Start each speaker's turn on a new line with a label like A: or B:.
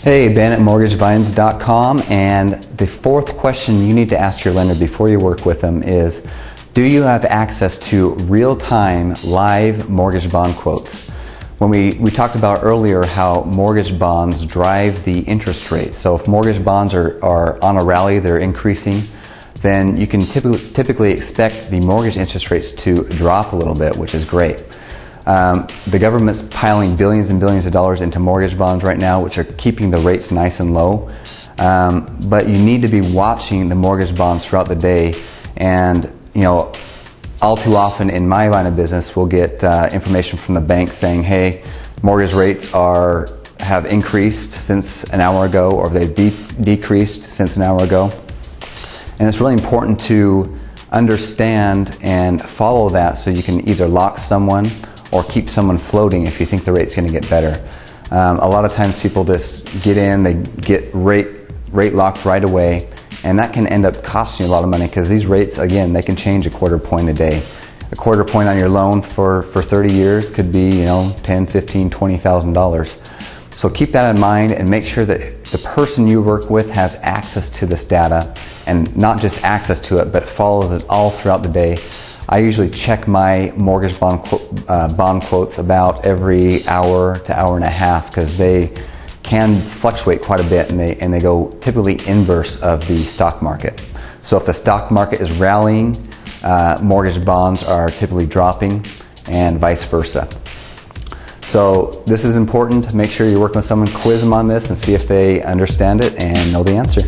A: Hey, Ben at MortgageVines.com, and the fourth question you need to ask your lender before you work with them is, do you have access to real-time live mortgage bond quotes? When we talked about earlier how mortgage bonds drive the interest rate. So if mortgage bonds are on a rally, they're increasing, then you can typically expect the mortgage interest rates to drop a little bit, which is great. The government's piling billions and billions of dollars into mortgage bonds right now, which are keeping the rates nice and low. But you need to be watching the mortgage bonds throughout the day. And all too often in my line of business, we'll get information from the bank saying, hey, mortgage rates have increased since an hour ago, or they've decreased since an hour ago. And it's really important to understand and follow that so you can either lock someone or keep someone floating if you think the rate's going to get better. A lot of times people just get in, they get rate locked right away, and that can end up costing you a lot of money because these rates, again, they can change a quarter point a day. A quarter point on your loan for 30 years could be $10,000, $15,000, $20,000. So keep that in mind and make sure that the person you work with has access to this data, and not just access to it, but follows it all throughout the day. I usually check my mortgage bond quotes about every hour to hour and a half because they can fluctuate quite a bit, and they go typically inverse of the stock market. So if the stock market is rallying, mortgage bonds are typically dropping, and vice versa. So this is important. Make sure you work with someone, quiz them on this, and see if they understand it and know the answer.